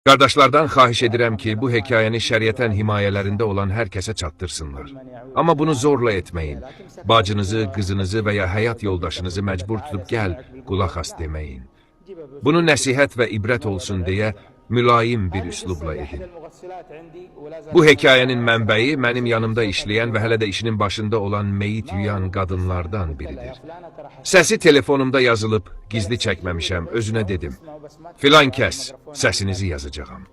Qardaşlardan xahiş edirəm ki, bu hekayəni şəriətən himayələrində olan hər kəsə çatdırsınlar. Amma bunu zorla etməyin. Bacınızı, qızınızı və ya həyat yoldaşınızı məcbur tutub gəl, qulaq as deməyin. Bunu nəsihət və ibrət olsun deyə mülayim bir üslubla edin. Bu hekayənin mənbəyi mənim yanımda işləyən və hələ də işinin başında olan meyit yuyan qadınlardan biridir. Səsi telefonumda yazılıb, gizli çəkməmişəm, özünə dedim. Filan kəs, səsinizi yazacağam.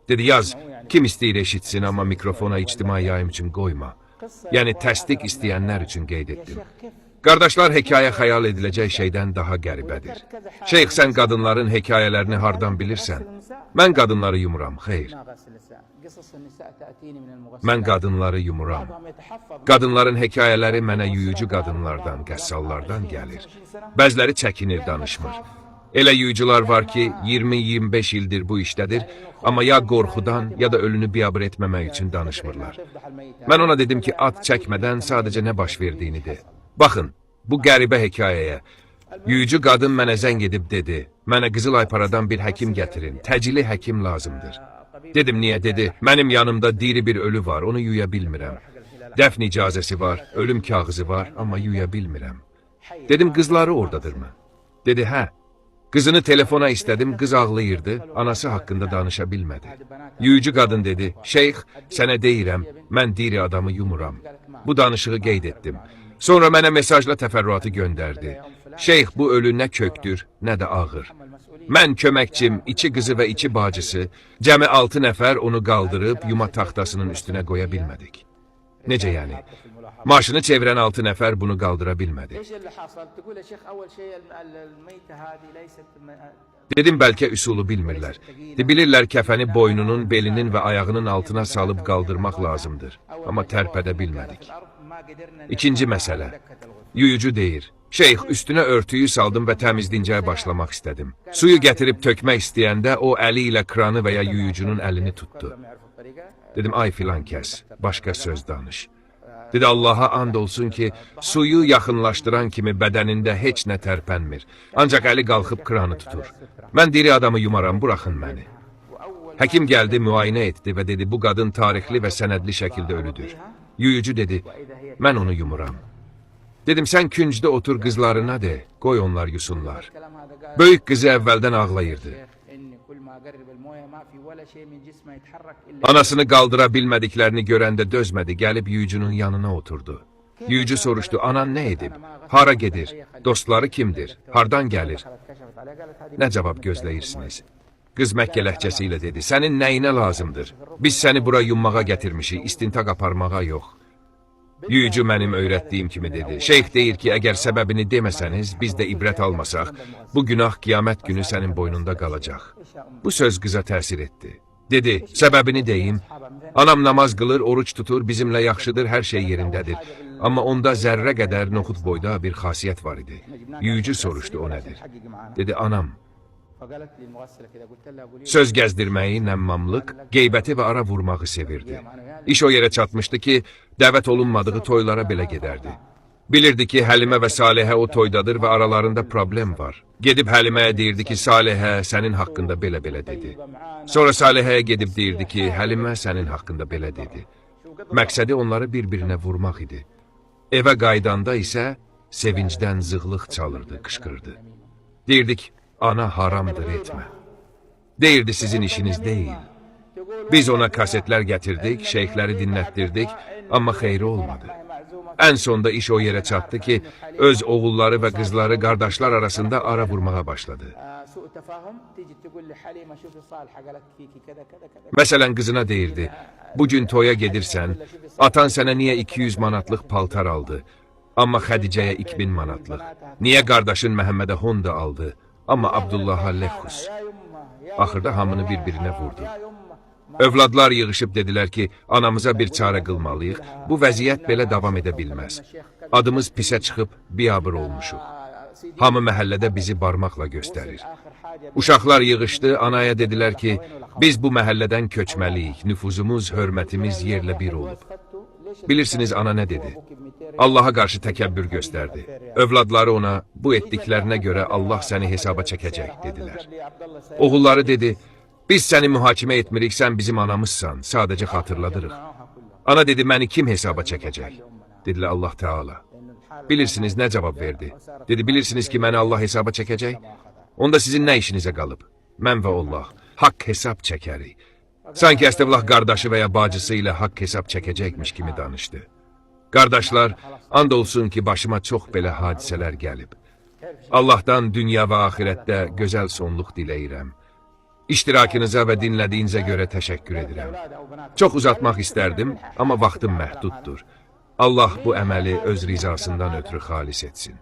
Dedi, yaz, kim istəyir eşitsin, amma mikrofona ictimai yayım üçün qoyma. Yəni, təsdiq istəyənlər üçün qeyd etdim. Qardaşlar, hekayə xəyal ediləcək şeydən daha qəribədir. Şeyx, sən qadınların hekayələrini hardan bilirsən? Mən qadınları yumuram, xeyr. Mən qadınları yumuram. Qadınların hekayələri mənə yuyucu qadınlardan, qəssallardan gəlir. Bəziləri çəkinir, danışmır. Elə yuyucular var ki, 20-25 ildir bu işdədir, amma ya qorxudan, ya da ölünü biabır etməmək üçün danışmırlar. Mən ona dedim ki, ad çəkmədən sadəcə nə baş verdiyini de. Baxın, bu qəribə hekayəyə. Yuyucu qadın mənə zəng edib dedi, mənə Qızılay paradan bir həkim gətirin, təcili həkim lazımdır. Dedim, niyə? Dedi, mənim yanımda diri bir ölü var, onu yuya bilmirəm. Dəfn icazəsi var, ölüm kağızı var, amma yuya bilmirəm. Dedim, qızları oradadırmı? Dedi, hə. Qızını telefona istədim, qız ağlayırdı, anası haqqında danışa bilmədi. Yuyucu qadın dedi, şeyx, sənə deyirəm, mən diri adamı yumuram. Bu danışığı qeyd etdim. Sonra mənə mesajla təfərrüatı göndərdi. Şeyx, bu ölü nə kökdür, nə də ağır. Mən köməkçim, 2 qızı və 2 bacısı, cəmi 6 nəfər onu qaldırıb yuma taxtasının üstünə qoya bilmədik. Necə yəni? Maşını çevirən 6 nəfər bunu qaldıra bilmədi. Dedim, bəlkə üsulu bilmirlər. Bilirlər kəfəni boynunun, belinin və ayağının altına salıb qaldırmaq lazımdır. Amma tərpədə bilmədik. İkinci məsələ. Yuyucu deyir. Şeyx, üstünə örtüyü saldım və təmizlincəyə başlamaq istədim. Suyu gətirib tökmək istəyəndə o əli ilə kranı və ya yuyucunun əlini tutdu. Dedim, ay filan kəs, başqa söz danış. Dedi, Allaha and olsun ki, suyu yaxınlaşdıran kimi bədənində heç nə tərpənmir. Ancaq əli qalxıb kranı tutur. Mən diri adamı yumaram, buraxın məni. Həkim gəldi, müayinə etdi və dedi, bu qadın tarixli və sənədli şəkildə ölüdür. Yuyucu dedi, mən onu yumuram. Dedim, sən küncdə otur qızlarına de, qoy onlar yusunlar. Böyük qızı əvvəldən ağlayırdı. Anasını qaldıra bilmədiklərini görəndə dözmədi, gəlib yuyucunun yanına oturdu. Yuyucu soruşdu, anan nə edib? Hara gedir? Dostları kimdir? Hardan gəlir? Nə cavab gözləyirsiniz? Qız Məkkə ləhcəsi ilə dedi, sənin nəyinə lazımdır? Biz səni bura yummağa gətirmişik, istintaq aparmağa yox. Yuyucu mənim öyrətdiyim kimi dedi. Şeyx deyir ki, əgər səbəbini deməsəniz, biz də ibrət almasaq, bu günah qiyamət günü sənin boynunda qalacaq. Bu söz qıza təsir etdi. Dedi, səbəbini deyim, anam namaz qılır, oruç tutur, bizimlə yaxşıdır, hər şey yerindədir. Amma onda zərrə qədər noxud boyda bir xasiyyət var idi. Yuyucu soruşdu, o nədir? Dedi, anam. Söz gəzdirməyi, nəmmamlıq, qeybəti və ara vurmağı sevirdi. İş o yerə çatmışdı ki, dəvət olunmadığı toylara belə gedərdi. Bilirdi ki, Həlimə və Salihə o toydadır və aralarında problem var. Gedib Həliməyə deyirdi ki, Salihə sənin haqqında belə-belə dedi. Sonra Salihəyə gedib deyirdi ki, Həlimə sənin haqqında belə dedi. Məqsədi onları bir-birinə vurmaq idi. Evə qaydanda isə sevincdən zığlıq çalırdı, qışqırdı. Deyirdik, ana haramdır etmə. Deyirdi, sizin işiniz deyil. Biz ona kasetlər gətirdik, şeyxləri dinlətdirdik, amma xeyri olmadı. Ən sonda iş o yerə çatdı ki, öz oğulları və qızları qardaşlar arasında ara vurmağa başladı. Məsələn, qızına deyirdi, bugün toya gedirsən, atan sənə niyə 200 manatlıq paltar aldı, amma Xədicəyə 2000 manatlıq. Niyə qardaşın Məhəmmədə Honda aldı, amma Abdullaha Lexus. Axırda hamını bir-birinə vurdu. Övladlar yığışıb dedilər ki, anamıza bir çarə qılmalıyıq, bu vəziyyət belə davam edə bilməz. Adımız pisə çıxıb biabır olmuşuq. Hamı məhəllədə bizi barmaqla göstərir. Uşaqlar yığışdı, anaya dedilər ki, biz bu məhəllədən köçməliyik, nüfuzumuz, hörmətimiz yerlə bir olub. Bilirsiniz, ana nə dedi? Allaha qarşı təkəbbür göstərdi. Övladları ona, bu etdiklərinə görə Allah səni hesaba çəkəcək, dedilər. Oğulları dedi, Biz səni mühakimə etmirik, sən bizim anamızsan, sadəcə xatırladırıq. Ana dedi, məni kim hesaba çəkəcək? Dedilər, Allah Teala. Bilirsiniz, nə cavab verdi? Dedi, bilirsiniz ki, məni Allah hesaba çəkəcək? Onda sizin nə işinizə qalıb? Mən və Allah, haqq hesab çəkərik. Sanki Əstəvlah qardaşı və ya bacısı ilə haqq hesab çəkəcəkmiş kimi danışdı. Qardaşlar, and olsun ki, başıma çox belə hadisələr gəlib. Allahdan dünya və axirətdə gözəl sonluq diləyirəm. İştirakınıza və dinlədiyinizə görə təşəkkür edirəm. Çox uzatmaq istərdim, amma vaxtım məhduddur. Allah bu əməli öz rizasından ötürü xalis etsin.